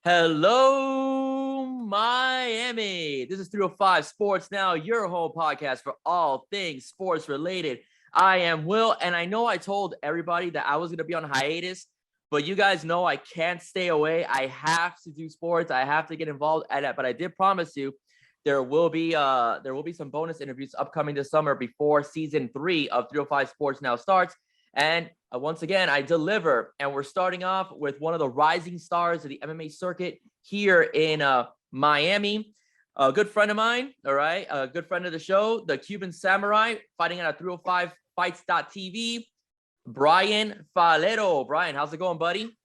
Hello, Miami. This is 305 Sports Now, your whole podcast for all things sports related. I am Will, and I know I told everybody that I was going to be on hiatus, but you guys know I can't stay away. I have to do sports. I have to get involved at it, but I did promise you there will be some bonus interviews upcoming this summer before season 3 of 305 Sports Now starts. And once again, I deliver, and we're starting off with one of the rising stars of the MMA circuit here in Miami. A good friend of mine, all right, a good friend of the show, the Cuban Samurai, fighting out of 305fights.tv, Bryan Falero. Bryan, how's it going, buddy?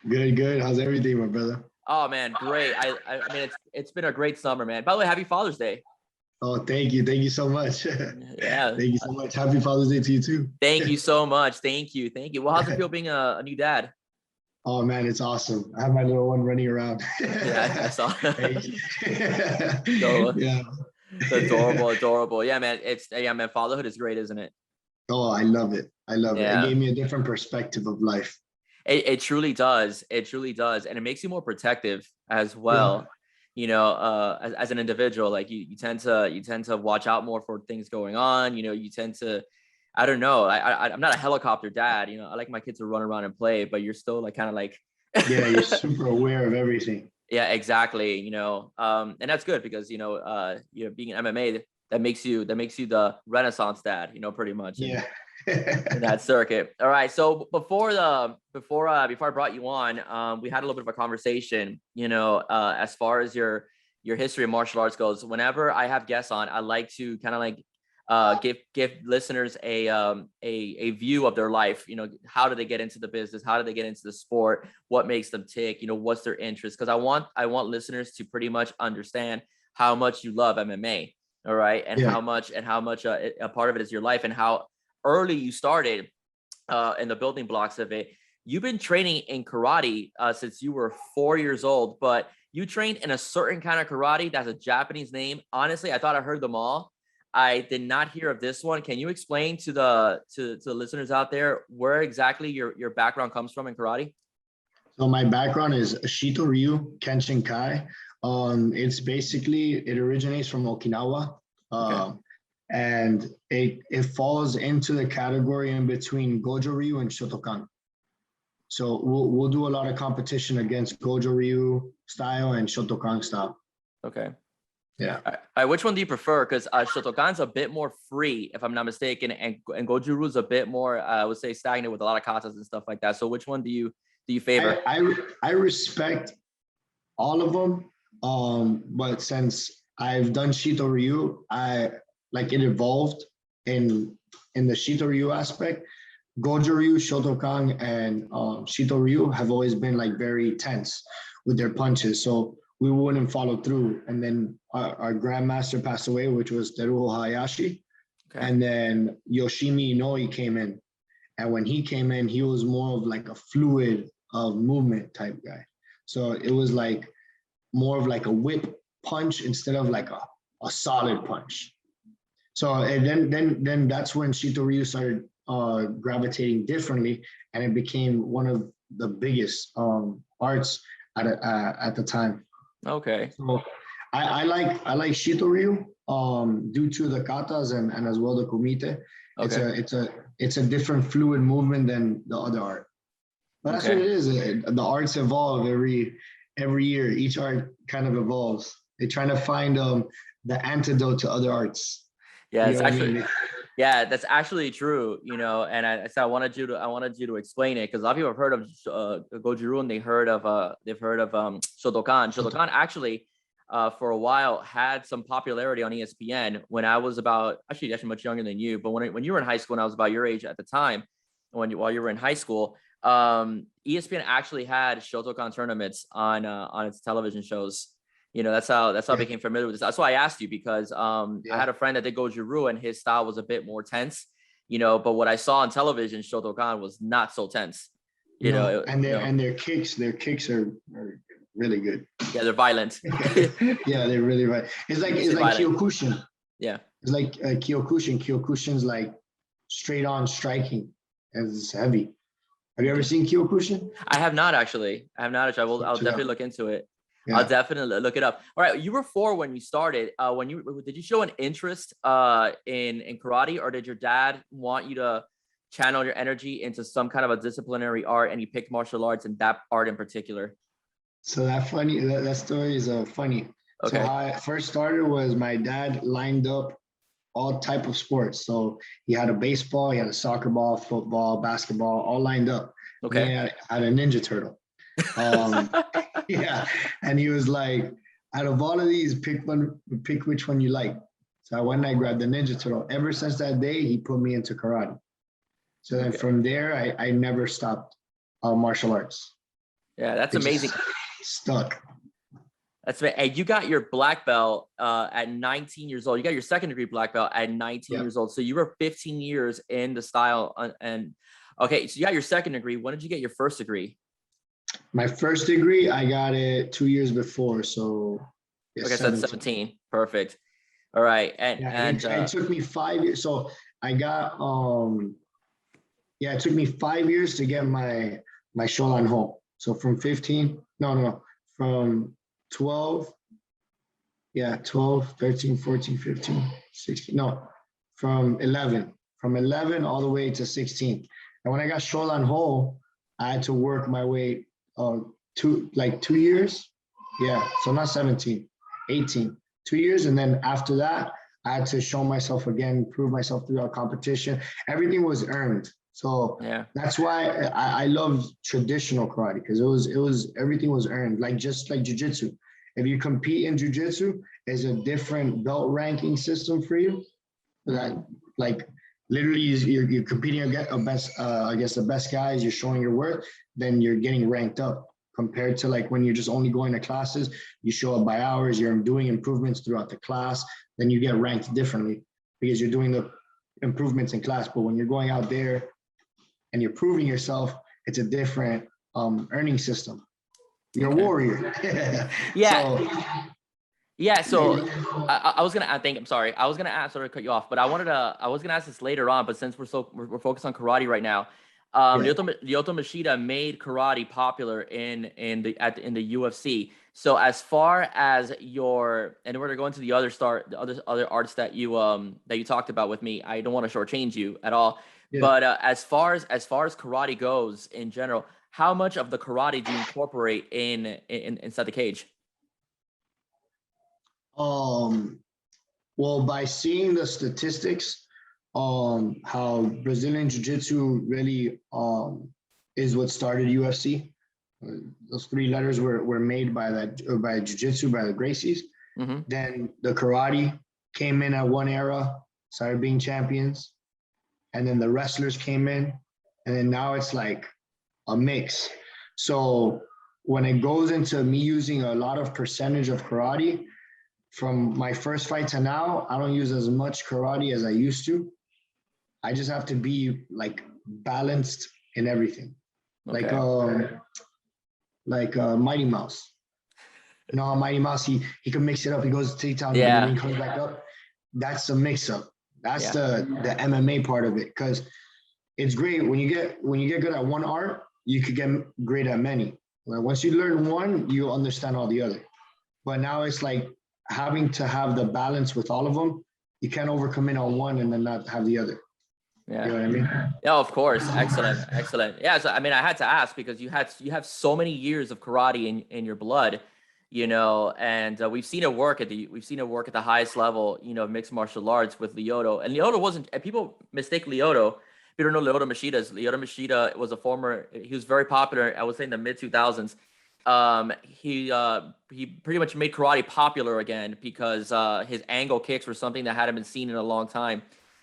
Good. How's everything, my brother? Oh man, great. I mean, it's been a great summer, man. By the way, happy Father's Day. Oh, thank you so much. Yeah, thank you so much. Happy Father's Day to you too. Thank you so much. Thank you. Well, how's it feel being a new dad? Oh man, it's awesome. I have my little one running around. Yeah, I saw. Thank you. So, yeah, it's adorable. Yeah, man. Man. Fatherhood is great, isn't it? Oh, I love it. Yeah. It gave me a different perspective of life. It truly does. It truly does, and it makes you more protective as well. Yeah. You know, as an individual, like you tend to watch out more for things going on. You know, you tend to, I don't know. I'm not a helicopter dad. You know, I like my kids to run around and play, but you're still like kind of like. Yeah, you're super aware of everything. Yeah, exactly. You know, and that's good because you know, being an MMA that makes you the Renaissance dad. You know, pretty much. Yeah. In that circuit. All right. So before I brought you on, we had a little bit of a conversation, you know, as far as your history of martial arts goes. Whenever I have guests on, I like to kind of like give listeners a view of their life. You know, how do they get into the business? How do they get into the sport? What makes them tick? You know, what's their interest? Because I want listeners to pretty much understand how much you love MMA. All right. And how much a part of it is your life, and how early you started in the building blocks of it. You've been training in karate since you were 4 years old, but you trained in a certain kind of karate that's a Japanese name. Honestly, I thought I heard them all. I did not hear of this one. Can you explain to the listeners out there where exactly your background comes from in karate? So my background is Shito Ryu Kenshin Kai. It originates from Okinawa. Okay. And it falls into the category in between Gojo Ryu and Shotokan. So we'll do a lot of competition against Gojo Ryu style and Shotokan style. Okay. Yeah. All right. Which one do you prefer? Because Shotokan's a bit more free, if I'm not mistaken, and Gojo Ryu's a bit more, I would say, stagnant with a lot of katas and stuff like that. So which one do you favor? I respect all of them, but since I've done Shito Ryu, it evolved in the Shito Ryu aspect. Gojo Ryu, Shotokan, and Shito Ryu have always been like very tense with their punches, so we wouldn't follow through. And then our grandmaster passed away, which was Teruo Hayashi. Okay. And then Yoshimi Inoi came in, and when he came in, he was more of like a fluid movement type guy. So it was like more of like a whip punch instead of like a solid punch. So and then that's when Shito Ryu started gravitating differently, and it became one of the biggest arts at the time. Okay. So I like Shito Ryu due to the katas and as well the kumite. Okay. It's a different fluid movement than the other art. But that's what it is. The arts evolve every year. Each art kind of evolves. They're trying to find the antidote to other arts. Yeah, it's actually, yeah, that's actually true. You know, and I wanted you to explain it, because a lot of people have heard of Gojo Ryu, and they've heard of Shotokan. Shotokan actually, for a while, had some popularity on ESPN when I was actually much younger than you, but when you were in high school, and I was about your age at the time, while you were in high school, ESPN actually had Shotokan tournaments on its television shows. You know, that's how I became familiar with this. That's why I asked you, because I had a friend that did Gojo Ryu, and his style was a bit more tense, you know, but what I saw on television, Shotokan was not so tense. You know, their kicks are really good. Yeah, they're violent. Yeah, they're really violent. It's like Kyokushin. Yeah. It's like Kyokushin. Kyokushin's like straight on striking, and it's heavy. Have you ever seen Kyokushin? I have not actually. I'll Check it definitely out. look into it. I'll Yeah. definitely look it up. All right, you were 4 when you started. Did you show an interest in karate, or did your dad want you to channel your energy into some kind of a disciplinary art, and you picked martial arts and that art in particular? So that story is funny. So Okay. how I first started was my dad lined up all type of sports. So he had a baseball, he had a soccer ball, football, basketball, all lined up. And then he Okay. had a Ninja Turtle. Um, yeah, and he was like, out of all of these, pick which one you like. So I went and I grabbed the Ninja Turtle. Ever since that day, he put me into karate. So then Okay. from there, I never stopped martial arts. Yeah, that's It just amazing. stuck. And you got your black belt at 19 years old. You got your second degree black belt at 19 Yeah. years old. So you were 15 years in the style. And okay, so you got your second degree. When did you get your first degree? My first degree, I got it 2 years before. So yeah, Okay, so that's 17. Perfect. All right. Yeah, it took me 5 years. So I got yeah, it took me 5 years to get my Sholan home. So from 15, no, from 12, yeah, 12, 13, 14, 15, 16, no, from 11 all the way to 16. And when I got Sholan home, I had to work my way 2 years. Yeah, so not 17, 18, 2 years. And then after that, I had to show myself again, prove myself throughout competition. Everything was earned. So yeah. that's why I love traditional karate, because it was everything was earned, like just like jujitsu. If you compete in jujitsu, there's a different belt ranking system for you. That like literally you're competing against the best guys, you're showing your worth, then you're getting ranked up, compared to like when you're just only going to classes, you show up by hours, you're doing improvements throughout the class, then you get ranked differently because you're doing the improvements in class. But when you're going out there and you're proving yourself, it's a different earning system. You're Okay. a warrior. Yeah. So Yeah, so I was gonna. I'm sorry. I was gonna ask, sorry to cut you off, but I was gonna ask this later on. But since we're focused on karate right now, yeah. Lyoto Machida made karate popular in the UFC. So as far as and we're gonna go into the other arts that you talked about with me. I don't want to shortchange you at all. Yeah. But as far as karate goes in general, how much of the karate do you incorporate inside the cage? Well, by seeing the statistics, how Brazilian Jiu-Jitsu really is what started UFC. Those three letters were made by Jiu-Jitsu, by the Gracies. Mm-hmm. Then the karate came in at one era, started being champions, and then the wrestlers came in, and then now it's like a mix. So when it goes into me using a lot of percentage of karate, from my first fight to now, I don't use as much karate as I used to. I just have to be like balanced in everything. Okay. Like Mighty Mouse. You know, Mighty Mouse, he can mix it up. He goes to T-town, Yeah. and then he comes back up. That's the mix up. That's Yeah. the MMA part of it. Because it's great when you get good at one art, you could get great at many. Like once you learn one, you understand all the other. But now it's like having to have the balance with all of them. You can't overcommit on one and then not have the other. Yeah. You know what I mean? Yeah, of course. Excellent. Yeah. So I mean, I had to ask because you have so many years of karate in your blood, and we've seen it work at the highest level, of mixed martial arts with Lyoto. And Lyoto wasn't. And people mistake Lyoto. People don't know Lyoto Machida. Lyoto Machida was he was very popular, I would say, in the mid 2000s. He pretty much made karate popular again because his angle kicks were something that hadn't been seen in a long time,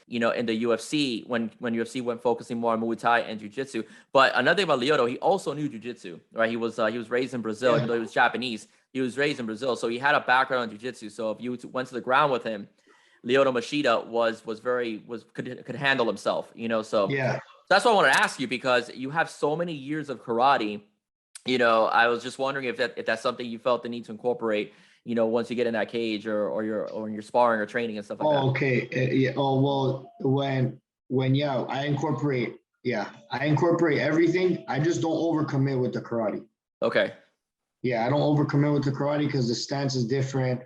in the UFC when UFC went focusing more on Muay Thai and Jiu-Jitsu. But another thing about Lyoto, he also knew Jiu-Jitsu, right? He was raised in Brazil, even though he was Japanese. He was raised in Brazil, so he had a background in Jiu-Jitsu. So if you went to the ground with him, Lyoto Machida could handle himself, So Yeah. that's why I wanted to ask you, because you have so many years of karate. I was just wondering if that's something you felt the need to incorporate, once you get in that cage or in your sparring or training and stuff like that. Okay. Yeah. Oh well, when I incorporate Yeah, I incorporate everything. I just don't overcommit with the karate. Okay. Yeah, I don't overcommit with the karate because the stance is different.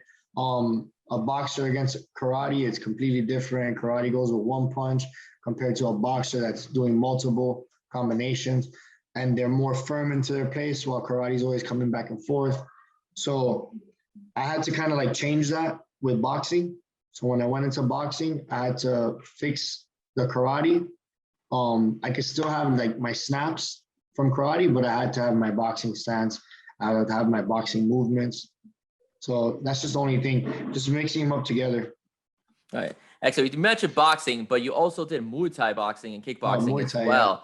A boxer against karate, it's completely different. Karate goes with one punch compared to a boxer that's doing multiple combinations, and they're more firm into their place while karate is always coming back and forth. So I had to kind of like change that with boxing. So when I went into boxing, I had to fix the karate. I could still have like my snaps from karate, but I had to have my boxing stance. I had to have my boxing movements. So that's just the only thing, just mixing them up together. All right. Actually, you mentioned boxing, but you also did Muay Thai boxing and kickboxing Muay as Thai, yeah. well.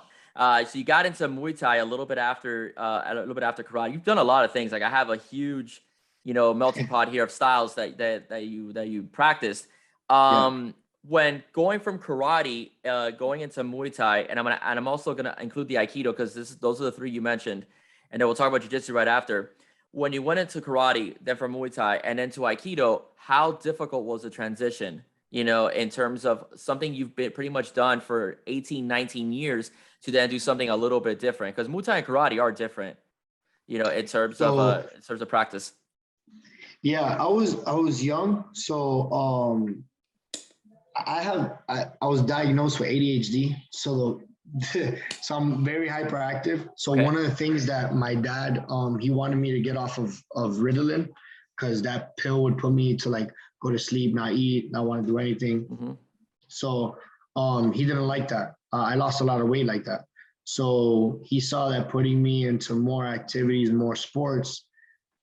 So you got into Muay Thai a little bit after karate. You've done a lot of things. Like I have a huge, melting pot here of styles that you practiced. Yeah. When going from karate, going into Muay Thai, and I'm also gonna include the Aikido because those are the three you mentioned, and then we'll talk about Jiu-Jitsu right after. When you went into karate, then from Muay Thai, and then to Aikido, how difficult was the transition? In terms of something you've been pretty much done for 18, 19 years to then do something a little bit different. Because Muay Thai and karate are different, So in terms of practice. yeah, I was young. So I was diagnosed with ADHD. So so I'm very hyperactive. So Okay. one of the things that my dad he wanted me to get off of Ritalin because that pill would put me to like go to sleep, not eat, not want to do anything. Mm-hmm. So he didn't like that. I lost a lot of weight like that. So he saw that putting me into more activities, more sports,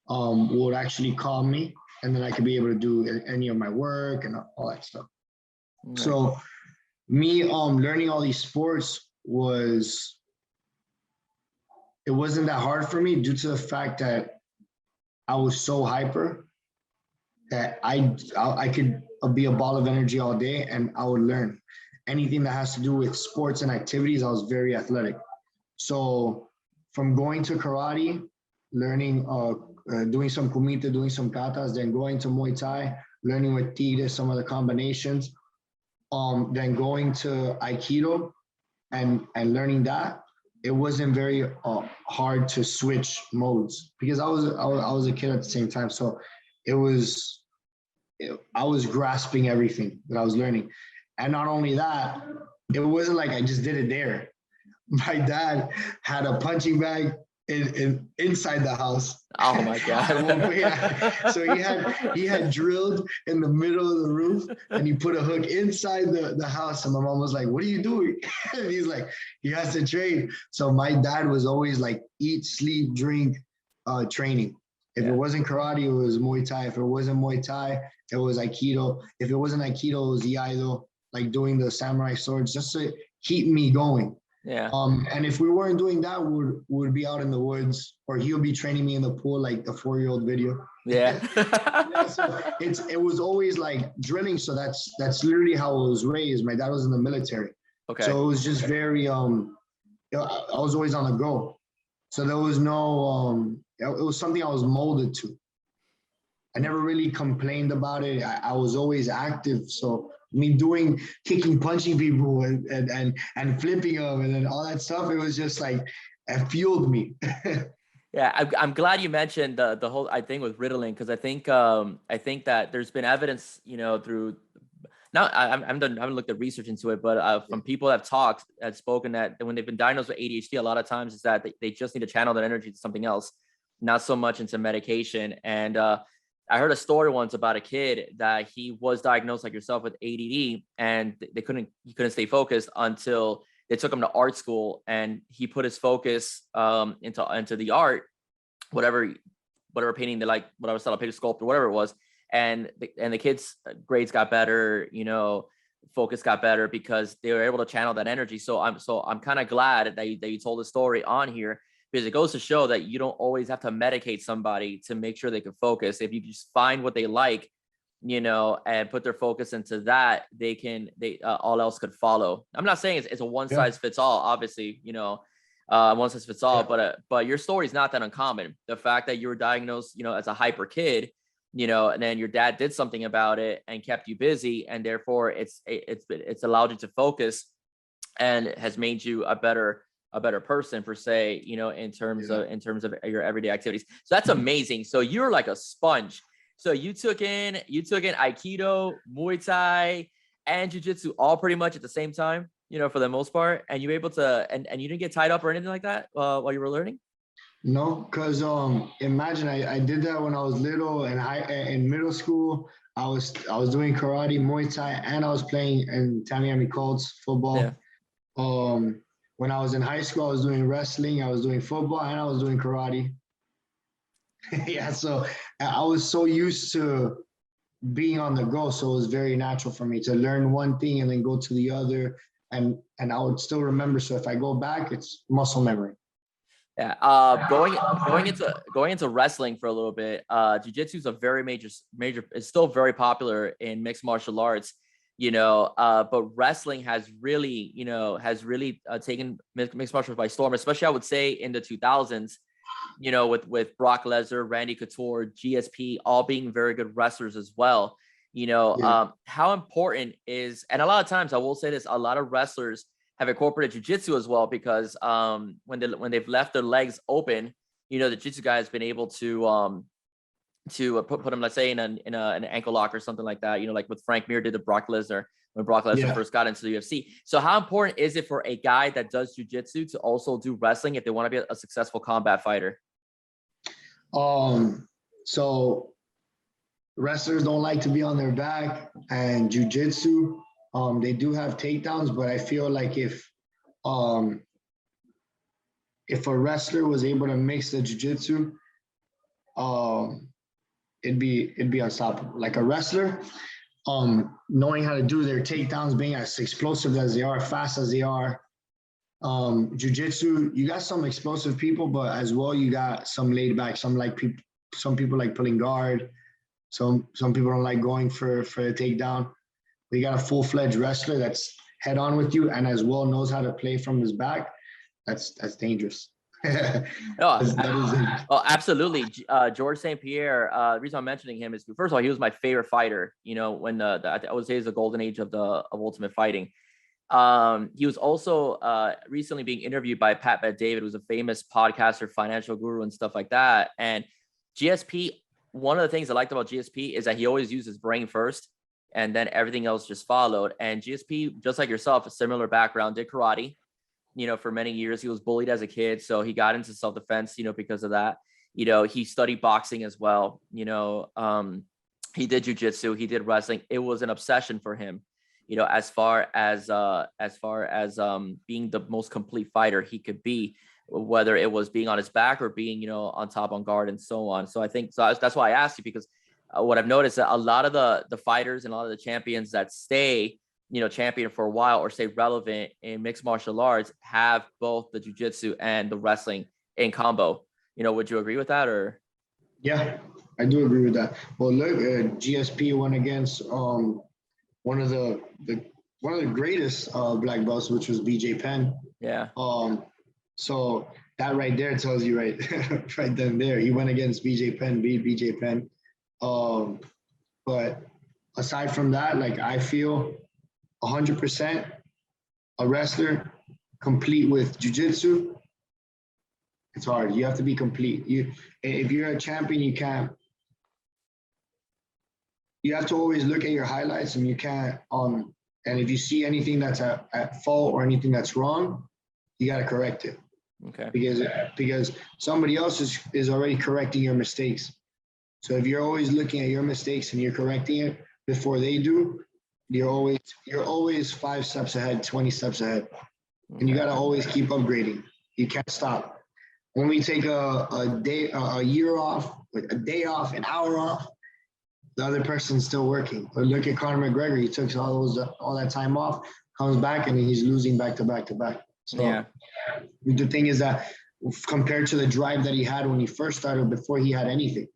would actually calm me, and then I could be able to do any of my work and all that stuff. Right. So me learning all these sports it wasn't that hard for me due to the fact that I was so hyper that I could be a ball of energy all day and I would learn anything that has to do with sports and activities. I was very athletic. So from going to karate, learning, doing some kumite, doing some katas, then going to Muay Thai, learning with tigres, some of the combinations, then going to Aikido and learning that, it wasn't very hard to switch modes because I was a kid at the same time. So it was I was grasping everything that I was learning. And not only that, it wasn't like I just did it there. My dad had a punching bag inside the house. Oh my God. So he had drilled in the middle of the roof and he put a hook inside the house. And my mom was like, "What are you doing?" And he's like, "He has to train." So my dad was always like eat, sleep, drink, training. If it Yeah. wasn't karate, it was Muay Thai. If it wasn't Muay Thai, it was Aikido. If it wasn't Aikido, it was Iaido, like doing the samurai swords, just to keep me going. Yeah. And if we weren't doing that, we would be out in the woods, or he'll be training me in the pool, like the 4-year-old video. Yeah. Yeah, so it was always like drilling. So that's literally how I was raised. My dad was in the military, Okay. so it was just very I was always on the go. So there was no it was something I was molded to. I never really complained about it. I was always active. So me doing kicking, punching people and flipping them and then all that stuff, it was just like it fueled me. Yeah, I'm glad you mentioned the whole thing with Ritalin because I think that there's been evidence, through now I haven't looked at research into it, but from people that have spoken that when they've been diagnosed with ADHD, a lot of times is that they just need to channel that energy to something else, not so much into medication. And I heard a story once about a kid that he was diagnosed like yourself with ADD, and he couldn't stay focused until they took him to art school, and he put his focus into the art, whatever painting they like, whatever style of painting, sculpt or whatever it was, and the kids' grades got better, focus got better because they were able to channel that energy. So I'm kind of glad that you told the story on here because it goes to show that you don't always have to medicate somebody to make sure they can focus. If you just find what they like, and put their focus into that, they all else could follow. I'm not saying it's a one Yeah. size fits all, obviously, one size fits all, but your story is not that uncommon. The fact that you were diagnosed, as a hyper kid, and then your dad did something about it and kept you busy, and therefore it's allowed you to focus and has made you a better person per se, you know, in terms of your everyday activities. So that's amazing. So you're like a sponge. So you took in Aikido, Muay Thai, and Jiu-Jitsu all pretty much at the same time, you know, for the most part. And you were able to, and you didn't get tied up or anything like that while you were learning? No, because imagine I did that when I was little and in middle school. I was doing karate, Muay Thai, and I was playing in Tamiami Colts football. Yeah. When I was in high school, I was doing wrestling, I was doing football, and I was doing karate. Yeah, so I was so used to being on the go, so it was very natural for me to learn one thing and then go to the other, and I would still remember. So if I go back, it's muscle memory. Yeah. Going into wrestling for a little bit. Jiu-Jitsu is a very major. It's still very popular in mixed martial arts, you know. But wrestling has really, taken mixed martial arts by storm. Especially, I would say in the 2000s, you know, with Brock Lesnar, Randy Couture, GSP, all being very good wrestlers as well. You know, how important is, and a lot of times I will say this, a lot of wrestlers have incorporated jiu-jitsu as well, because when they've left their legs open, you know, the jiu-jitsu guy has been able to put them, let's say, in an ankle lock or something like that, you know, like what Frank Mir did to Brock Lesnar when Brock Lesnar first got into the UFC. So how important is it for a guy that does jiu-jitsu to also do wrestling if they want to be a successful combat fighter? So wrestlers don't like to be on their back, and jiu-jitsu, they do have takedowns, but I feel like if a wrestler was able to mix the jiu-jitsu, it'd be unstoppable. Like a wrestler, knowing how to do their takedowns, being as explosive as they are, fast as they are. Jiu-jitsu, you got some explosive people, but as well you got some laid back. Some people like pulling guard. Some people don't like going for a takedown. You got a full-fledged wrestler that's head on with you and as well knows how to play from his back. That's dangerous. Oh, absolutely. George St Pierre. The reason I'm mentioning him is, first of all, he was my favorite fighter. You know, when I would say is the golden age of Ultimate Fighting. He was also recently being interviewed by Pat Bet-David, who's a famous podcaster, financial guru, and stuff like that. And GSP, one of the things I liked about GSP is that he always used his brain first, and then everything else just followed. And GSP, just like yourself, a similar background, did karate, you know, for many years. He was bullied as a kid, so he got into self-defense, you know, because of that. You know, he studied boxing as well. You know, he did jiu-jitsu, he did wrestling. It was an obsession for him, you know, as far as being the most complete fighter he could be, whether it was being on his back or being, you know, on top, on guard, and so on. So I think that's why I asked you, because what I've noticed that a lot of the fighters and a lot of the champions that stay, you know, champion for a while or stay relevant in mixed martial arts have both the jiu-jitsu and the wrestling in combo. You know, would you agree with that? Or yeah, I do agree with that. Well, look, GSP went against one of the greatest black belts, which was BJ Penn. Yeah. So that right there tells you right then there, he went against BJ Penn, beat BJ Penn. But aside from that, like, I feel 100% a wrestler complete with jiu-jitsu, it's hard. You have to be complete. If you're a champion, you have to always look at your highlights, and you can't, and if you see anything that's at fault or anything that's wrong, you got to correct it. Okay. Because somebody else is already correcting your mistakes. So if you're always looking at your mistakes and you're correcting it before they do, you're always 5 steps ahead, 20 steps ahead. And you got to always keep upgrading. You can't stop. When we take a year off, like a day off, an hour off, the other person's still working. But look at Conor McGregor. He took all that time off, comes back, and he's losing back to back to back. So yeah. The thing is that compared to the drive that he had when he first started, before he had anything,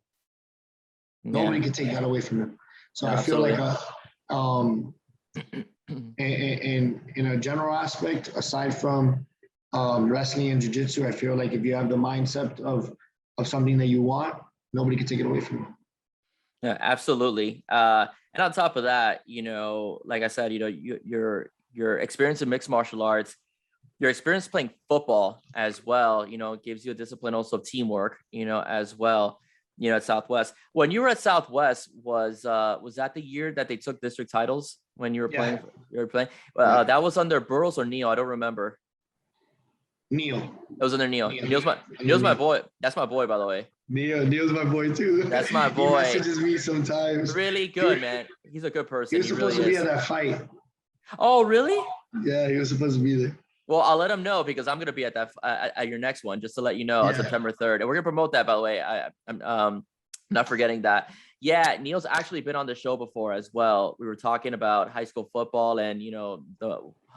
nobody could take that away from him. So I feel like in a general aspect, aside from wrestling and jiu-jitsu, I feel like if you have the mindset of something that you want, nobody can take it away from you. Yeah, absolutely. And on top of that, you know, like I said, you know, your experience in mixed martial arts, your experience playing football as well, you know, gives you a discipline also of teamwork, you know, as well, you know, at Southwest. When you were at Southwest, was that the year that they took district titles when you were playing? You were playing. That was under Burroughs or Neil? I don't remember. Neil. It was under Neil. Neil's my boy. That's my boy, by the way. Neil's my boy too. That's my boy. He messages me sometimes. Really good, man. He's a good person. He was supposed to be at that fight. Oh, really? Yeah, he was supposed to be there. Well, I'll let him know because I'm gonna be at that at your next one, just to let you know, on September 3rd, and we're gonna promote that. By the way, I'm not forgetting that. Yeah, Neil's actually been on the show before as well. We were talking about high school football and, you know,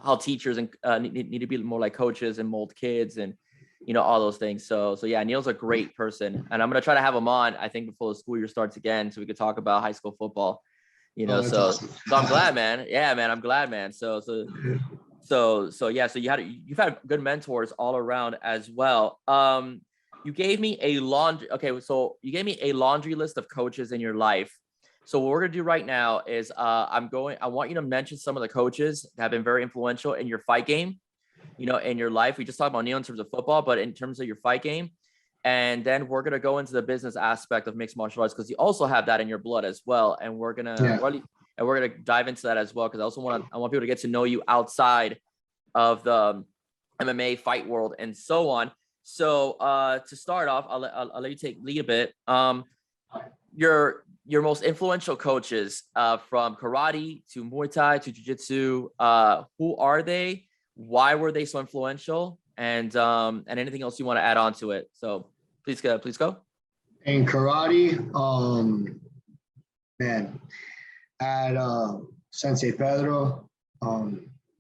how teachers and need to be more like coaches and mold kids and, you know, all those things. So yeah, Neil's a great person, and I'm gonna try to have him on, I think, before the school year starts again, so we could talk about high school football. You know, so I'm glad, man. Yeah, man, I'm glad, man. So yeah, so you've had good mentors all around as well. You gave me a laundry list of coaches in your life. So what we're gonna do right now is I want you to mention some of the coaches that have been very influential in your fight game, you know, in your life. We just talked about Neil in terms of football, but in terms of your fight game. And then we're gonna go into the business aspect of mixed martial arts, because you also have that in your blood as well. And we're gonna dive into that as well, because I want people to get to know you outside of the MMA fight world and so on. So to start off, I'll let you take lead a bit. Your most influential coaches from karate to Muay Thai to Jiu-Jitsu, who are they? Why were they so influential? And anything else you want to add on to it. So please go. In karate, man, at Sensei Pedro,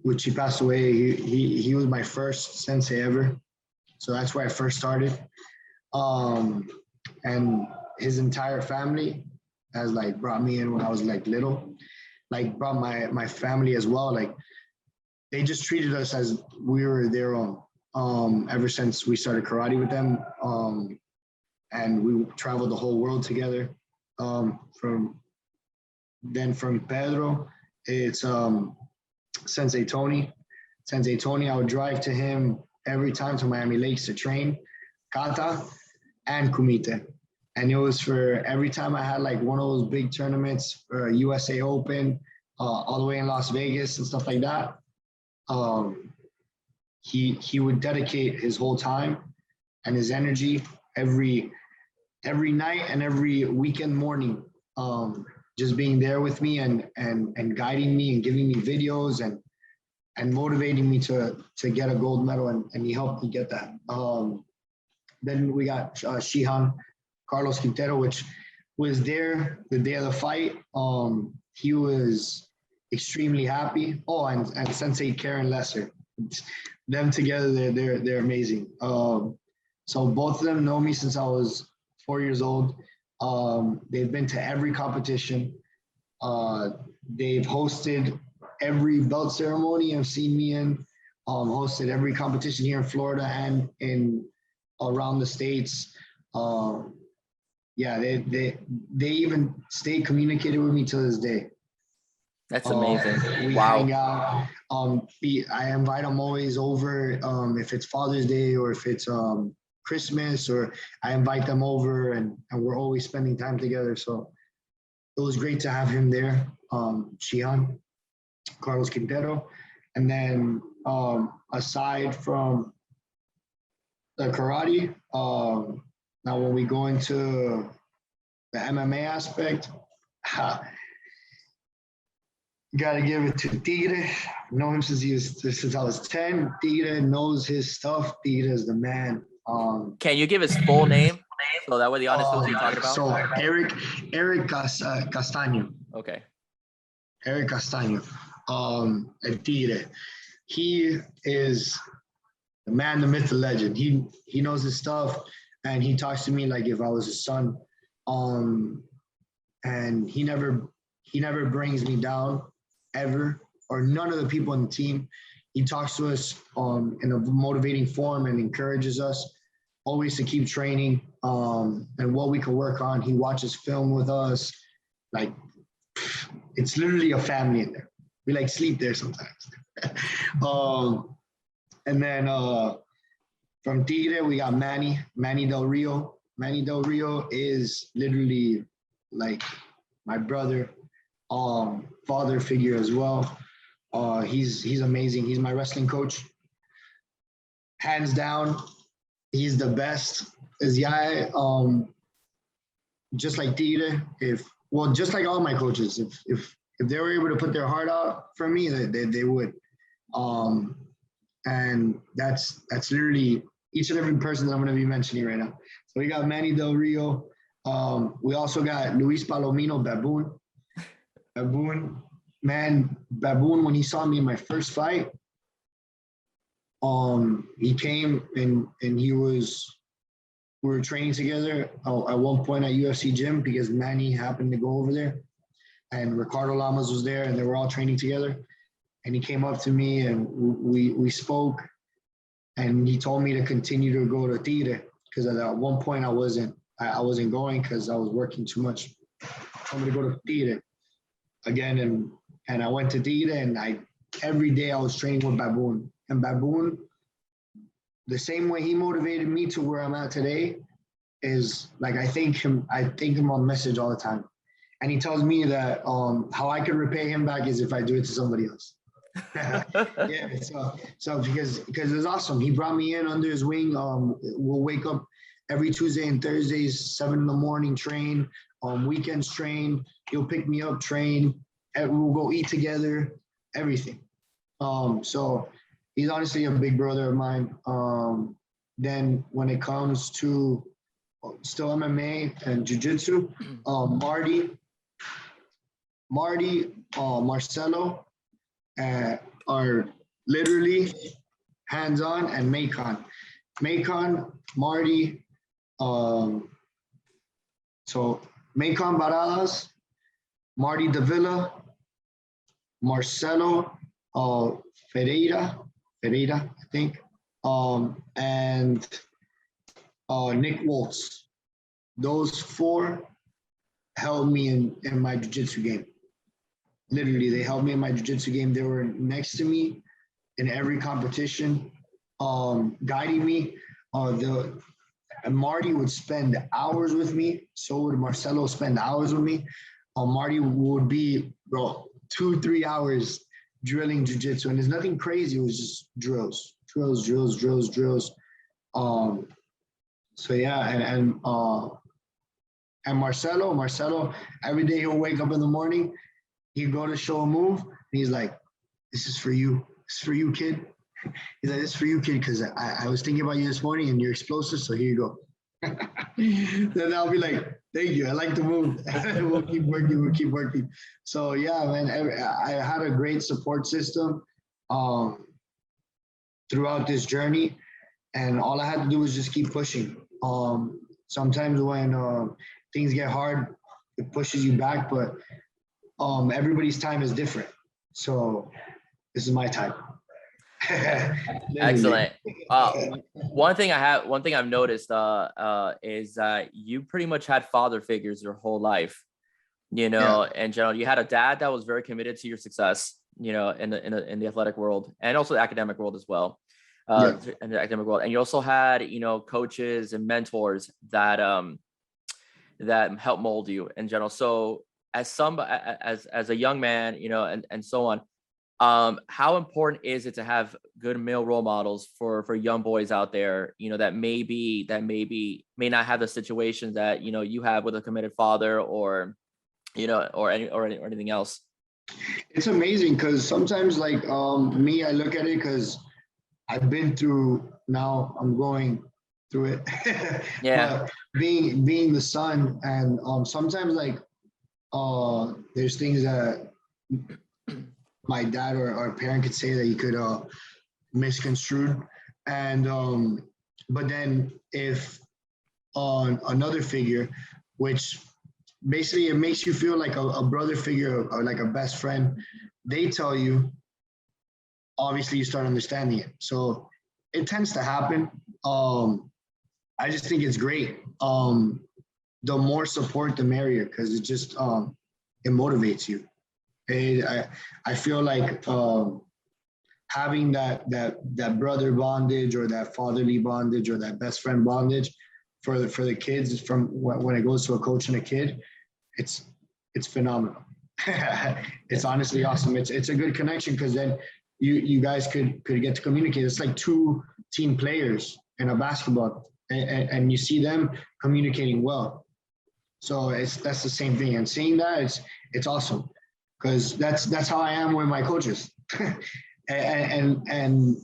which he passed away. He was my first sensei ever. So that's where I first started. And his entire family has like brought me in when I was like little, like brought my family as well. Like they just treated us as we were their own. Ever since we started karate with them, and we traveled the whole world together. From Pedro, it's Sensei Tony. Sensei Tony, I would drive to him every time to Miami Lakes to train kata and kumite. And it was for every time I had like one of those big tournaments, USA Open, all the way in Las Vegas and stuff like that. He would dedicate his whole time and his energy every night and every weekend morning, just being there with me and guiding me and giving me videos and motivating me to get a gold medal, and he helped me get that. Then we got Shihan, Carlos Quintero, which was there the day of the fight. He was extremely happy. Oh, and Sensei Karen Lesser. Them together, they're amazing. So both of them know me since I was 4 years old. They've been to every competition. They've hosted every belt ceremony I've seen me in. Hosted every competition here in Florida and in around the States. Yeah, they even stay communicated with me to this day. That's amazing. We hang out. I invite them always over, if it's Father's Day or if it's Christmas, or I invite them over, and we're always spending time together. So it was great to have him there. Shihan, Carlos Quintero. And then aside from the karate, now when we go into the MMA aspect, gotta give it to Tigre. I've known him since I was 10. Tigre knows his stuff. Tigre is the man. Can you give his full name so that way the audience knows what you're talking about? So Eric Castaño. Okay. Eric Castaño. And Tigre. He is the man, the myth, the legend. He knows his stuff, and he talks to me like if I was his son. And he never brings me down ever, or none of the people on the team. He talks to us in a motivating form and encourages us always to keep training, and what we can work on. He watches film with us. Like, it's literally a family in there. We like sleep there sometimes. And then from Tigre, we got Manny Del Rio. Manny Del Rio is literally like my brother, father figure as well. He's amazing. He's my wrestling coach. Hands down, he's the best. Is yeah, just like Tigre, just like all my coaches, if they were able to put their heart out for me, they would. Um, and that's literally each and every person that I'm going to be mentioning right now. So we got Manny Del Rio. We also got Luis Palomino, Baboon. Baboon, when he saw me in my first fight, he came and we were training together at one point at UFC gym because Manny happened to go over there, and Ricardo Lamas was there, and they were all training together. And he came up to me and we spoke, and he told me to continue to go to Tigre because at one point I wasn't going because I was working too much. I'm gonna go to Tigre again, and I went to Tigre, and every day I was training with Baboon. And Baboon, the same way he motivated me to where I'm at today, is like I thank him on message all the time. And he tells me that how I can repay him back is if I do it to somebody else. Yeah, so because it's awesome. He brought me in under his wing. We'll wake up every Tuesday and Thursdays, 7 a.m, train. Weekends train. He'll pick me up, train, and we'll go eat together, everything. So he's honestly a big brother of mine. Then when it comes to still MMA and Jiu-Jitsu, Marty, Marcelo are literally hands-on, and Macon, Marty, so Macon Baradas, Marty Davila, Marcelo Ferreira, I think, and Nick Waltz. Those four held me in my jiu-jitsu game. Literally, they held me in my jiu-jitsu game. They were next to me in every competition, guiding me. Marty would spend hours with me. So would Marcelo spend hours with me. Marty would be, 2-3 hours drilling jiu-jitsu. And there's nothing crazy. It was just drills. So yeah, and Marcelo, every day he'll wake up in the morning, he'd go to show a move, and he's like, this is for you. This is for you, kid. He's like, this is for you, kid, because I was thinking about you this morning and you're explosive, so here you go. Then I'll be like, thank you. I like to move. We'll keep working. So yeah, man, I had a great support system throughout this journey, and all I had to do was just keep pushing. Sometimes when things get hard, it pushes you back, but everybody's time is different. So this is my time. Excellent. One thing I've noticed is that you pretty much had father figures your whole life. In general, you had a dad that was very committed to your success, in the athletic world, and also the academic world as well. In the academic world, and you also had coaches and mentors that help mold you in general. So as a young man, and so on, how important is it to have good male role models for young boys out there, that may not have the situations that you have with a committed father, or anything else? It's amazing because sometimes, like me, I look at it because I've been through. Now I'm going through it. Yeah. But being the son, and sometimes like there's things that my dad or a parent could say that you could misconstrued, and but then if another figure, which basically it makes you feel like a brother figure or like a best friend, they tell you, obviously you start understanding it. So it tends to happen. I just think it's great. The more support, the merrier, because it just it motivates you. I feel like having that brother bondage or that fatherly bondage or that best friend bondage for the kids from when it goes to a coach and a kid, it's phenomenal. It's honestly awesome. It's a good connection because then you guys could get to communicate. It's like two team players in a basketball, and you see them communicating well. So that's the same thing. And seeing that, it's awesome because that's how I am with my coaches. and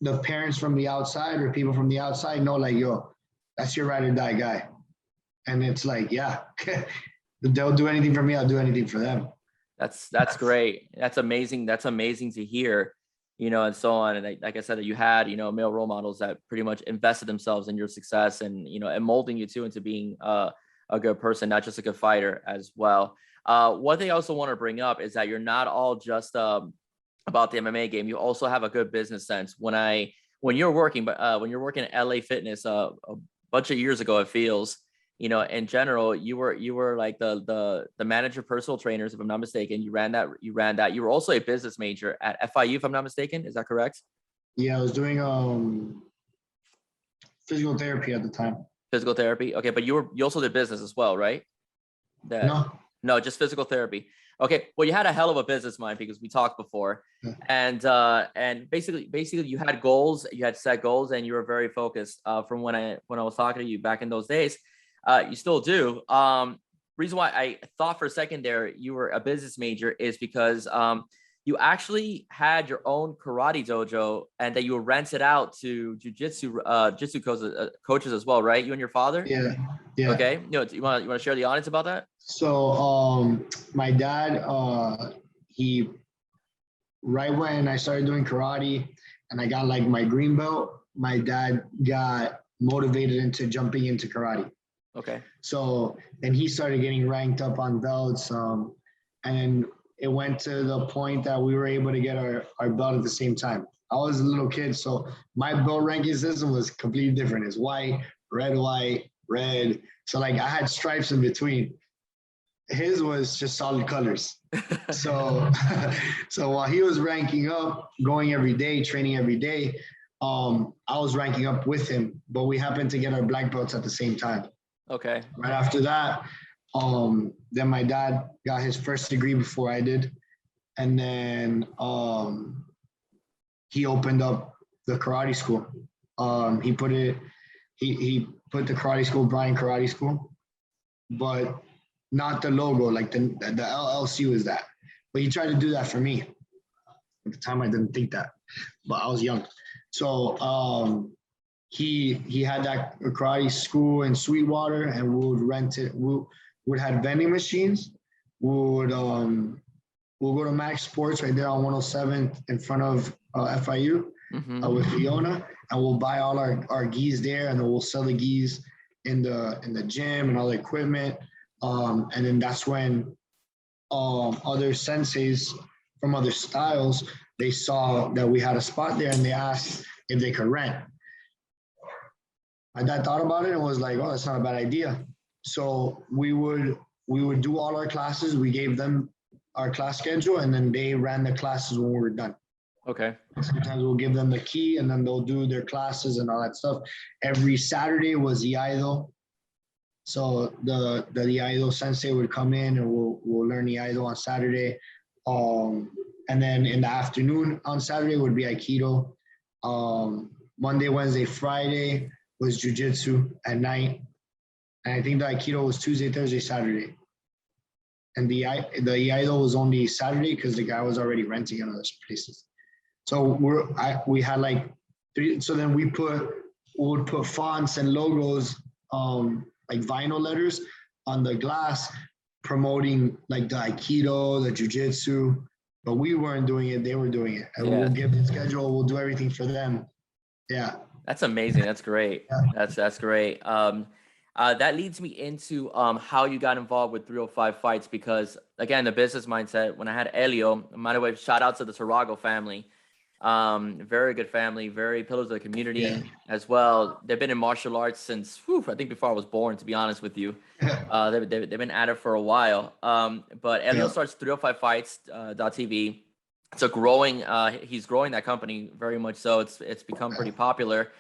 the parents from the outside or people from the outside know, like, yo, that's your ride or die guy. And it's like, yeah, they'll do anything for me. I'll do anything for them. That's great. That's amazing. That's amazing to hear, and so on. And like I said, that you had, male role models that pretty much invested themselves in your success and, and molding you too into being a good person, not just a good fighter as well. One thing I also want to bring up is that you're not all just about the MMA game. You also have a good business sense. When you're working at LA Fitness a bunch of years ago, it feels, in general, you were like the manager of personal trainers, if I'm not mistaken. You ran that. You were also a business major at FIU, if I'm not mistaken. Is that correct? Yeah, I was doing physical therapy at the time. Physical therapy. Okay, but you also did business as well, right? No, just physical therapy. Okay, well, you had a hell of a business mind because we talked before, yeah. and basically you had goals, you had set goals, and you were very focused. From when I was talking to you back in those days, you still do. Reason why I thought for a second there you were a business major is because you actually had your own karate dojo and that you were rented out to jitsu coaches as well, right? You and your father. Yeah. Okay. You want to share the audience about that? So my dad, he right when I started doing karate and I got like my green belt, my dad got motivated into jumping into karate. Okay. So then he started getting ranked up on belts, and it went to the point that we were able to get our belt at the same time. I was a little kid, so my belt ranking system was completely different. It's white, red. So like I had stripes in between. His was just solid colors. So while he was ranking up, going every day, training every day, I was ranking up with him, but we happened to get our black belts at the same time. Okay. Right after that, then my dad got his first degree before I did. And then he opened up the karate school. He put the karate school, Bryan Karate School, but not the logo, like the LLC was that. But he tried to do that for me. At the time, I didn't think that, but I was young. So he had that karate school in Sweetwater, and we would rent it. We would have vending machines. We'll go to Max Sports right there on 107 in front of FIU with Fiona, and we'll buy all our gis there, and then we'll sell the gis in the gym and all the equipment. And then that's when other senseis from other styles, they saw that we had a spot there and they asked if they could rent. My dad thought about it and was like, oh, that's not a bad idea. So we would do all our classes. We gave them our class schedule, and then they ran the classes when we were done. Okay. Sometimes we'll give them the key, and then they'll do their classes and all that stuff. Every Saturday was the idol. So the Iaido sensei would come in and we'll learn the Iaido on Saturday. And then in the afternoon on Saturday would be Aikido. Monday, Wednesday, Friday was Jiu-Jitsu at night. And I think the Aikido was Tuesday, Thursday, Saturday. And the Iaido was only Saturday because the guy was already renting in other places. So we had like three. So then we would put fonts and logos, like vinyl letters on the glass promoting like the Aikido, the Jiu-Jitsu, but we weren't doing it. They were doing it. And we'll give the schedule. We'll do everything for them. Yeah. That's amazing. That's great. Yeah. That's great. That leads me into how you got involved with 305 Fights, because again, the business mindset, when I had Elio, by the way, shout out to the Tarago family. Very good family, very pillars of the community as well. They've been in martial arts since, I think before I was born, to be honest with you. They've been at it for a while. But Elio starts 305fights.tv. it's a growing, he's growing that company very much. So it's become pretty popular.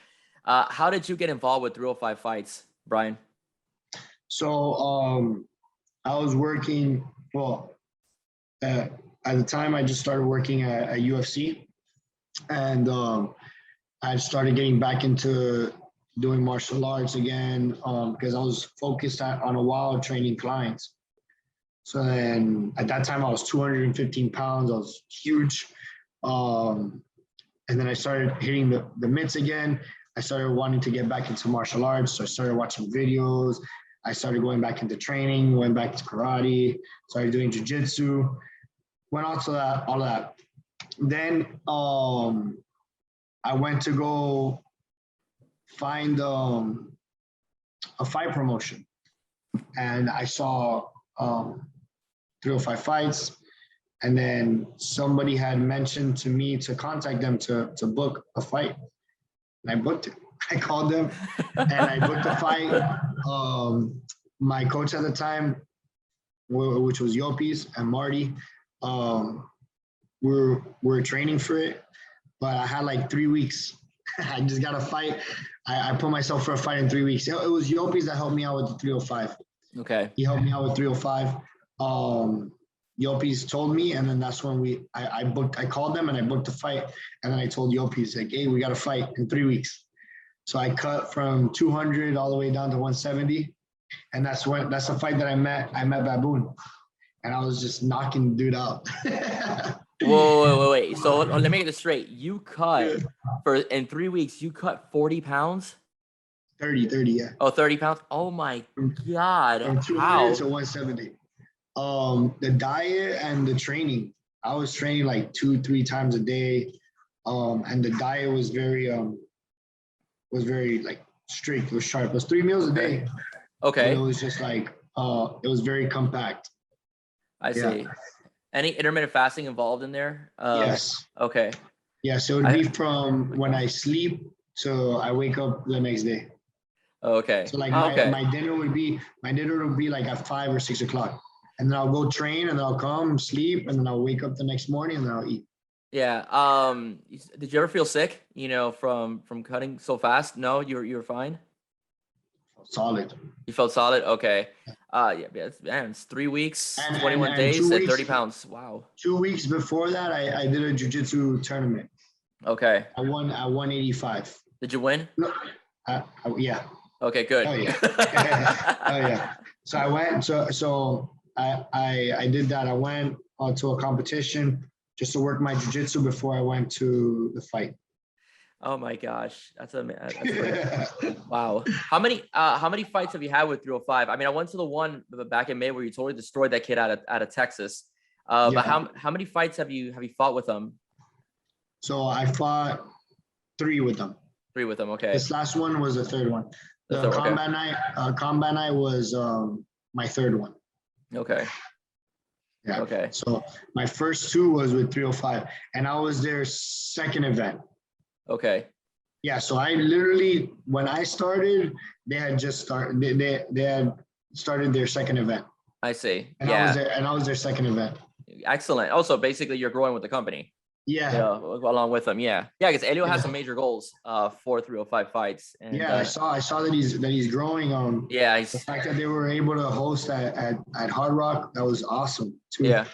How did you get involved with 305 fights, Bryan? So I was working, well, at the time I just started working at UFC, and I started getting back into doing martial arts again because I was focused on a while training clients. So then at that time I was 215 pounds. I was huge. And then I started hitting the mitts again. I started wanting to get back into martial arts. So I started watching videos. I started going back into training, went back to karate, started doing jiu-jitsu, went on to that, all of that. Then I went to go find a fight promotion, and I saw 305 fights, and then somebody had mentioned to me to contact them to book a fight, and I booked it. I called them and I booked a fight. My coach at the time, which was Yopis and Marty, we're training for it, but I had like 3 weeks. I just got a fight. I put myself for a fight in 3 weeks. It was Yopis that helped me out with the 305. Okay. He helped me out with 305. Yopis told me, and then that's when I called them and I booked the fight, and then I told Yopis, like, hey, we got a fight in 3 weeks. So I cut from 200 all the way down to 170, and that's the fight that I met Baboon, and I was just knocking the dude out. Wait. So let me get this straight. You cut in 3 weeks, you cut 40 pounds? 30, yeah. Oh, 30 pounds? Oh my God. From 200 to 170. The diet and the training, I was training like 2-3 times a day. And the diet was very like strict. It was sharp. It was 3 meals a day. Okay. But it was just like, it was very compact. I see. Any intermittent fasting involved in there? Yes. Okay. Yeah, so it would be from when I sleep to I wake up the next day. Okay. So like my dinner would be like at 5 or 6 o'clock. And then I'll go train, and then I'll come sleep, and then I'll wake up the next morning, and then I'll eat. Yeah. Did you ever feel sick, from cutting so fast? No, you were fine? Solid. You felt solid? Okay. It's 3 weeks, 21 days, and 30 pounds. Wow. 2 weeks before that, I did a jiu-jitsu tournament. Okay. I won at 185. Did you win? No, yeah. Okay, good. Oh yeah. Oh yeah. So I went. So I did that. I went to a competition just to work my jiu-jitsu before I went to the fight. Oh my gosh, that's wow. How many fights have you had with 305? I mean, I went to the one back in May where you totally destroyed that kid out of Texas. But how many fights have you fought with them? So I fought 3 with them. 3 with them. Okay. This last one was the third one. The combat night was my third one. Okay. Yeah. Okay. So my first 2 was with 305, and I was their second event. Okay. Yeah. So I literally, when I started, they had just started. They had started their second event. I see. And I was their second event. Excellent. Also, basically, you're growing with the company. Yeah. Along with them. Yeah. Because Elio has some major goals for 305 fights. And, I saw that he's growing. The fact that they were able to host at Hard Rock, that was awesome too. Yeah.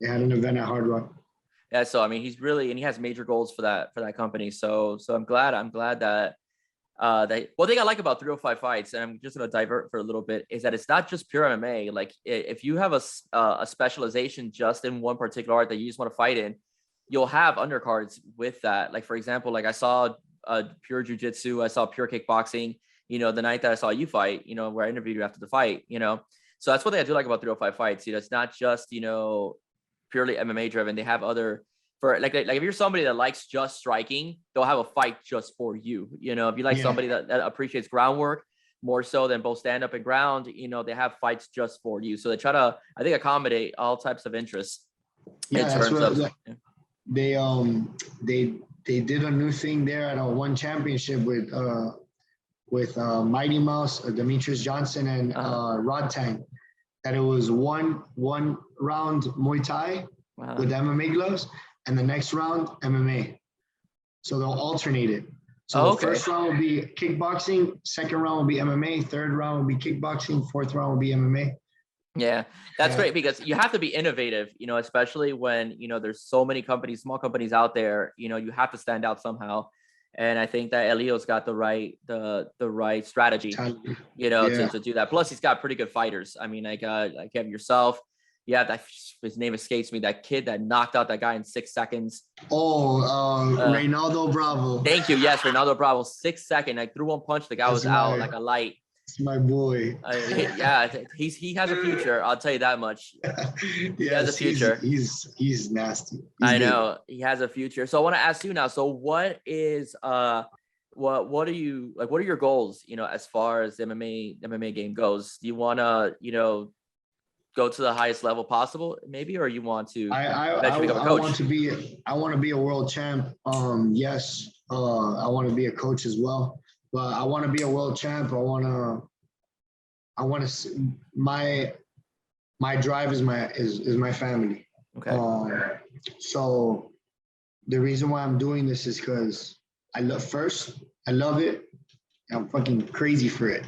They had an event at Hard Rock. Yeah. So I mean, he's really, and he has major goals for that company. So I'm glad that one thing I like about 305 fights, and I'm just going to divert for a little bit, is that it's not just pure MMA. Like if you have a specialization just in one particular art that you just want to fight in, you'll have undercards with that. Like, for example, like I saw pure jiu-jitsu, I saw pure kickboxing, the night that I saw you fight, where I interviewed you after the fight, so that's what I do like about 305 fights. It's not just, purely MMA driven. They have other, for like if you're somebody that likes just striking, they'll have a fight just for you. If you like somebody that appreciates groundwork more so than both stand up and ground, they have fights just for you. So they try to, I think, accommodate all types of interests. They did a new thing there at a one championship with Mighty Mouse, Demetrius Johnson, and Rod Tang. That it was one round Muay Thai with MMA gloves, and the next round MMA. So they'll alternate it. So Oh, the okay. first round will be kickboxing, second round will be MMA, third round will be kickboxing, fourth round will be MMA. Yeah, that's Yeah. great because you have to be innovative, especially when, there's so many companies, small companies out there, you have to stand out somehow. And I think that Elio's got the right strategy, Yeah. to do that. Plus he's got pretty good fighters. I mean, like you have yourself, you have his name escapes me, that kid that knocked out that guy in 6 seconds. Reynaldo Bravo. Thank you. Yes, Ronaldo Bravo, 6 seconds. I threw one punch, the guy was out like a light. It's my boy. Yeah, he has a future. I'll tell you that much. He has a future. He's nasty. I know he has a future. So I want to ask you now. So what is what are you like? What are your goals? As far as the MMA game goes, do you want to go to the highest level possible, maybe, or you want to eventually become a coach? I want to be a world champ. Yes. I want to be a coach as well. But I want to be a world champ. My drive is my family. Okay. So the reason why I'm doing this is because I love it. I'm fucking crazy for it.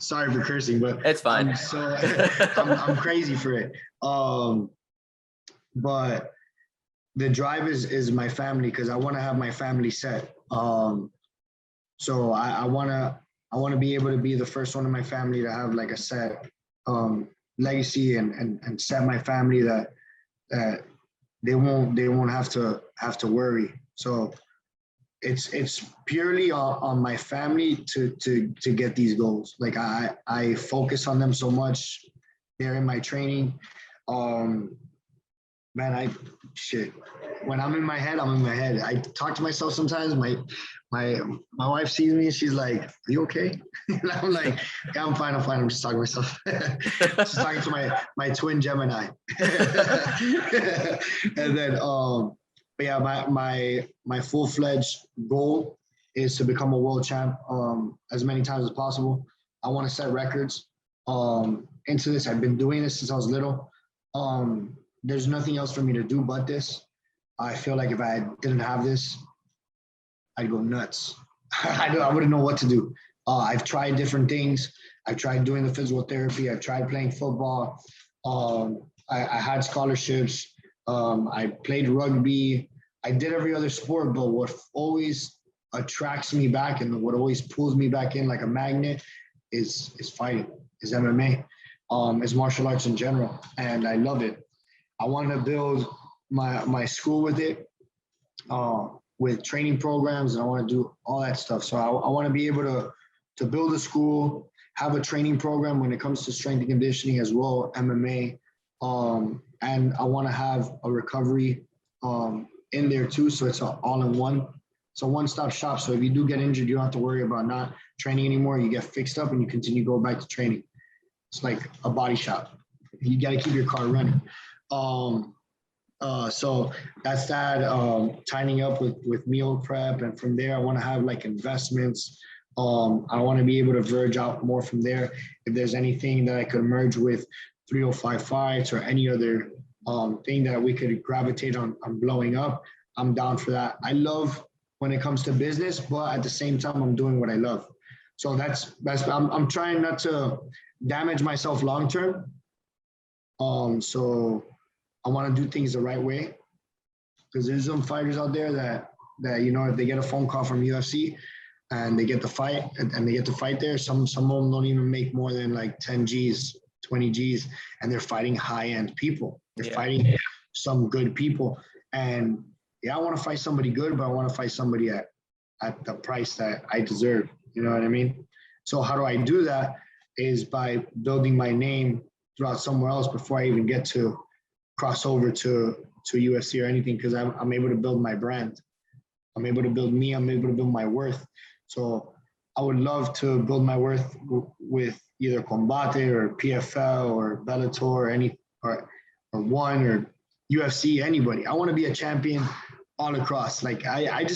Sorry for cursing, but it's fine. I'm crazy for it. But the drive is my family because I want to have my family set. So I want to be able to be the first one in my family to have like a set legacy and set my family that they won't have to worry. So it's purely on my family to get these goals. Like I focus on them so much. They're in my training. Man, when I'm in my head, I'm in my head. I talk to myself sometimes. My wife sees me and she's like, "Are you okay?" And I'm like, "Yeah, I'm fine. I'm just talking to myself." Just talking to my twin Gemini. And then but yeah, my full-fledged goal is to become a world champ as many times as possible. I want to set records into this. I've been doing this since I was little. There's nothing else for me to do but this. I feel like if I didn't have this, I'd go nuts. I wouldn't know what to do. I've tried different things. I've tried doing the physical therapy. I've tried playing football. I had scholarships. I played rugby. I did every other sport, but what always attracts me back and what always pulls me back in like a magnet is fighting, is MMA, is martial arts in general. And I love it. I want to build my school with it, with training programs, and I want to do all that stuff. So I want to be able to build a school, have a training program when it comes to strength and conditioning as well, MMA, and I want to have a recovery in there too. So it's all in one. It's a one-stop shop. So if you do get injured, you don't have to worry about not training anymore. You get fixed up and you continue to go back to training. It's like a body shop. You got to keep your car running. So that's that, tying up with meal prep. And from there, I want to have like investments. I want to be able to verge out more from there. If there's anything that I could merge with 305 fights or any other thing that we could gravitate on blowing up, I'm down for that. I love when it comes to business, but at the same time, I'm doing what I love. So I'm trying not to damage myself long-term. So I want to do things the right way, because there's some fighters out there that if they get a phone call from UFC and they get the fight and they get to fight there, some of them don't even make more than like 10 G's, 20 G's, and they're fighting high-end people. They're fighting some good people. And I want to fight somebody good, but I want to fight somebody at the price that I deserve. You know what I mean? So how do I do that? Is by building my name throughout somewhere else before I even get to cross over to UFC or anything, because I'm able to build my brand. I'm able to build me. I'm able to build my worth. So I would love to build my worth with either Combate or PFL or Bellator or One or UFC, anybody. I want to be a champion all across. Like I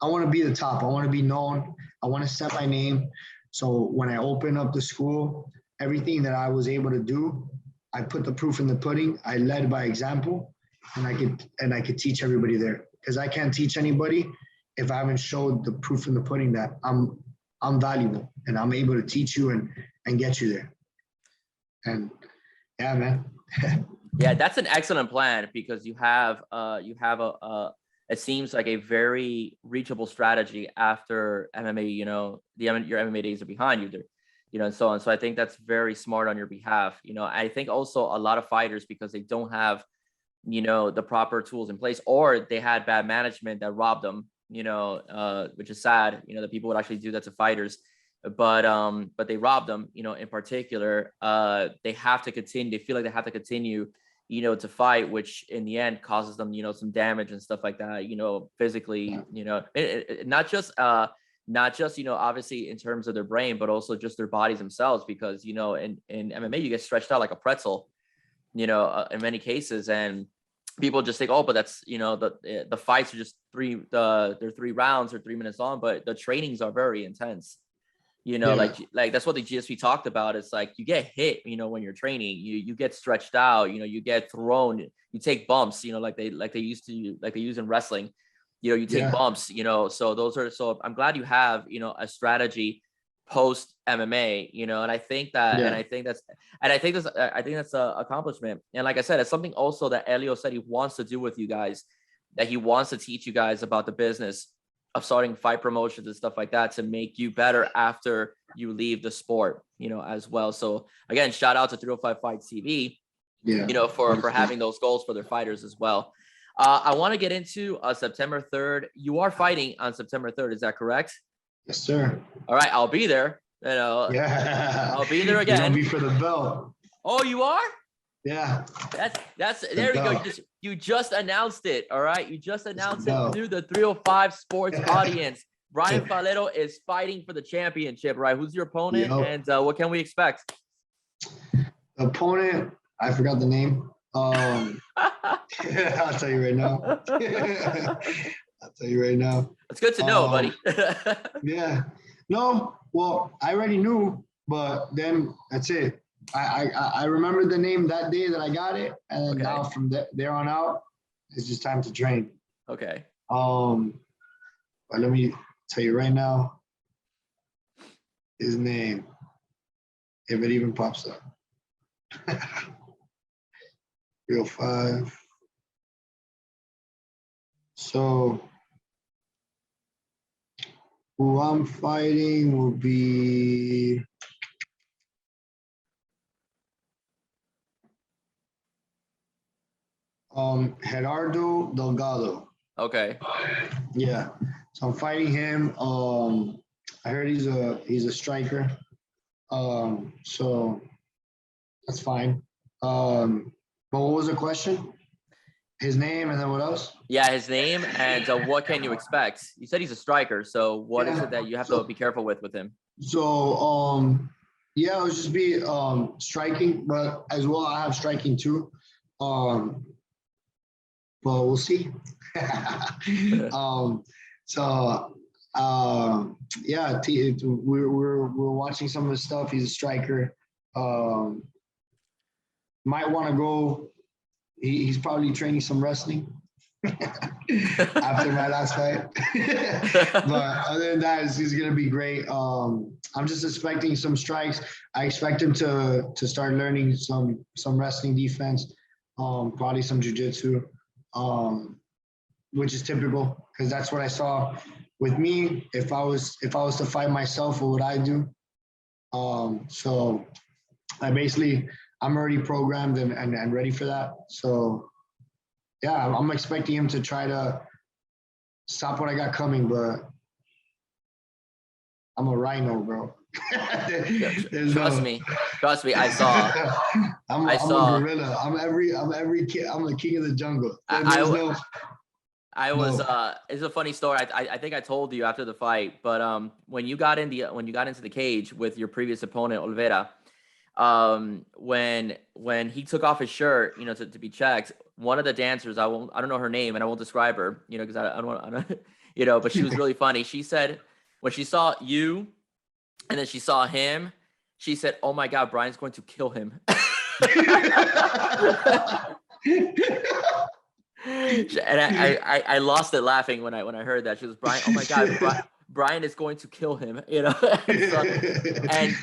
want to be the top. I want to be known. I want to set my name. So when I open up the school, everything that I was able to do, I put the proof in the pudding. I led by example, and I could teach everybody there, because I can't teach anybody if I haven't showed the proof in the pudding that I'm valuable and I'm able to teach you and get you there. And yeah, man. Yeah, that's an excellent plan, because you have it seems like a very reachable strategy after MMA. You know, your MMA days are behind you there, you know, and so on. So I think that's very smart on your behalf. You know, I think also a lot of fighters, because they don't have, you know, the proper tools in place, or they had bad management that robbed them, you know, which is sad, you know, that people would actually do that to fighters. But they robbed them, you know, in particular. They have to continue, they feel like they have to continue, you know, to fight, which in the end causes them, you know, some damage and stuff like that, you know, physically, you know, not just, you know, obviously in terms of their brain, but also just their bodies themselves, because, you know, in MMA, you get stretched out like a pretzel, you know, in many cases. And people just think, oh, but that's, you know, the fights are just they're 3 rounds or 3 minutes long, but the trainings are very intense. You know, like that's what the GSP talked about. It's like you get hit, you know, when you're training, you get stretched out, you know, you get thrown, you take bumps, you know, like they use in wrestling, you know, you take bumps, you know. So I'm glad you have, you know, a strategy post MMA, you know, and I think that's a accomplishment. And like I said, it's something also that Elio said he wants to do with you guys, that he wants to teach you guys about the business of starting fight promotions and stuff like that, to make you better after you leave the sport, you know, as well. So again, shout out to 305 Fights TV, you know, for having those goals for their fighters as well. I want to get into September 3rd. You are fighting on September 3rd. Is that correct? Yes, sir. All right. I'll be there. You know, I'll be there again. You'll be for the belt. Oh, you are? Yeah. That's there we go. You just announced it. All right. You just announced it to the 305 Sports audience. Bryan Falero is fighting for the championship, right? Who's your opponent? And what can we expect? Opponent, I forgot the name. I'll tell you right now. It's good to know, buddy. Yeah. No, well, I already knew, but then that's it. I remembered the name that day that I got it, and then now from there on out, it's just time to train. Okay. But let me tell you right now, his name, if it even pops up. 305. So who I'm fighting will be Gerardo Delgado. Okay. Yeah. So I'm fighting him. I heard he's a striker. So that's fine. But what was the question? His name, and then what else? Yeah, his name, and what can you expect? You said he's a striker, so what is it that you have to be careful with him? So yeah, it'll just be striking, but as well I have striking too. But we'll see. Yeah, we're watching some of his stuff. He's a striker. Might want to go. He's probably training some wrestling after my last fight. But other than that, he's gonna be great. I'm just expecting some strikes. I expect him to start learning some wrestling defense, probably some jiu-jitsu, which is typical because that's what I saw with me. If I was to fight myself, what would I do? So I'm already programmed and ready for that. So yeah, I'm expecting him to try to stop what I got coming, but I'm a rhino, bro. Trust me. I saw. I'm a gorilla. I'm every kid. I'm the king of the jungle. It's a funny story. I think I told you after the fight, but when you got into the cage with your previous opponent Olvera, when he took off his shirt, you know, to be checked, one of the dancers, I don't know her name and I won't describe her, you know, because I don't you know, but she was really funny. She said when she saw you and then she saw him, she said, "Oh my God, Bryan's going to kill him." And I lost it laughing when I heard that. She was Bryan. Oh my God, Bryan is going to kill him, you know. And so,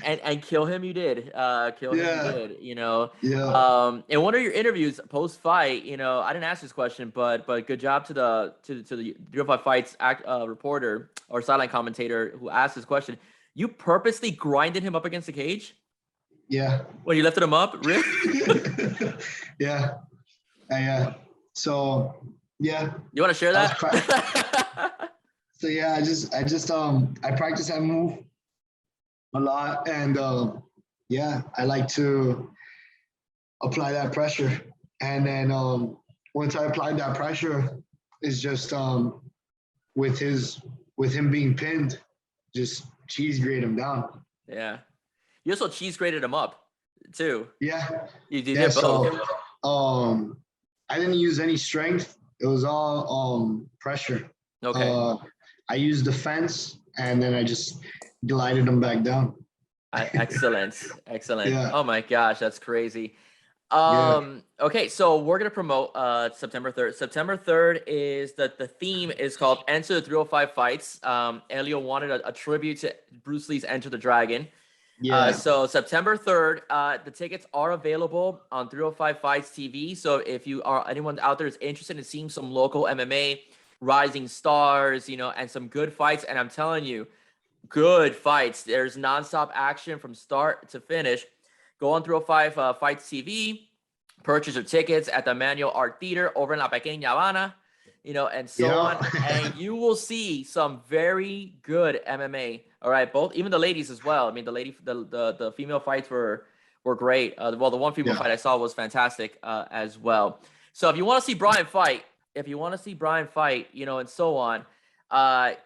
and kill him you did. Kill him you Yeah. did, you know. Yeah. In one of your interviews post fight, you know, I didn't ask this question, but good job to the 305 Fights reporter or sideline commentator who asked this question. You purposely grinded him up against the cage Yeah. when you lifted him up, really? Yeah. Yeah. So yeah. You want to share that? So yeah, I practice that move a lot, and yeah, I like to apply that pressure, and then once I apply that pressure, it's just with him being pinned, just cheese grate him down. Yeah. You also cheese graded him up too. Yeah. You Yeah. did both. So I didn't use any strength. It was all pressure. Okay. I used the fence, and then I just glided them back down. Excellent. Yeah. Oh my gosh, that's crazy. Yeah. Okay, so we're gonna promote September 3rd. September 3rd is the theme is called Enter the 305 Fights. Elio wanted a tribute to Bruce Lee's Enter the Dragon. Yeah. So September 3rd, the tickets are available on 305 Fights TV. So if you are anyone out there is interested in seeing some local MMA rising stars, you know, and some good fights, and I'm telling you, good fights. There's nonstop action from start to finish. Go on 305 Fights TV, purchase your tickets at the Manual Art Theater over in La Pequeña Habana, you know, and so on. And you will see some very good MMA. All right, both even the ladies as well. I mean, the female fights were great. Well, the one female fight I saw was fantastic as well. So if you want to see Bryan fight, you know, and so on,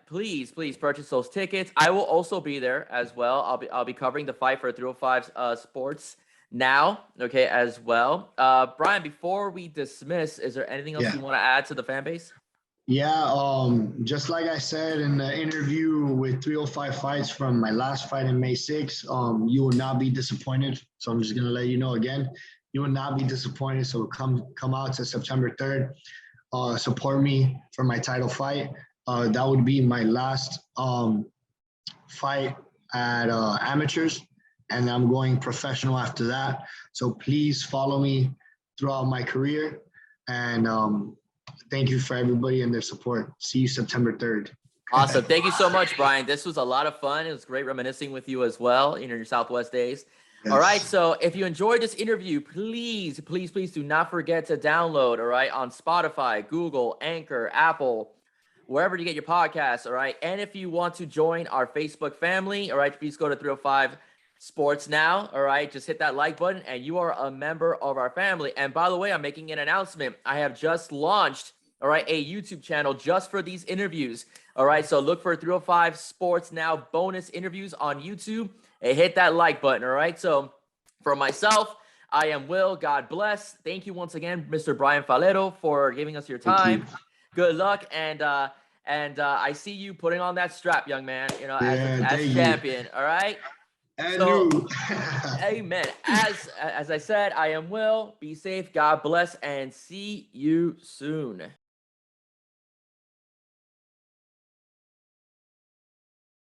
please purchase those tickets. I will also be there as well. I'll be covering the fight for 305 Sports now, okay, as well. Bryan, before we dismiss, is there anything else you want to add to the fan base? Yeah, just like I said in the interview with 305 Fights from my last fight in May 6th, you will not be disappointed. So I'm just gonna let you know again, you will not be disappointed. So come out to September 3rd. Support me for my title fight. That would be my last fight at amateurs, and I'm going professional after that. So please follow me throughout my career, and thank you for everybody and their support. See you September 3rd. Awesome. Thank you so much, Bryan. This was a lot of fun. It was great reminiscing with you as well, you know, your Southwest days. Yes. All right. So if you enjoyed this interview, please do not forget to download, all right, on Spotify, Google, Anchor, Apple, wherever you get your podcasts. All right. And if you want to join our Facebook family, all right, please go to 305 Sports now. All right. Just hit that like button and you are a member of our family. And by the way, I'm making an announcement. I have just launched, all right, a YouTube channel just for these interviews. All right. So look for 305 Sports Now bonus interviews on YouTube. And hit that like button. All right. So for myself, I am Will. God bless. Thank you once again, Mr. Bryan Falero, for giving us your time. Good luck. And I see you putting on that strap, young man, you know, as champion. All right. So, amen. As I said, I am Will. Be safe. God bless. And see you soon.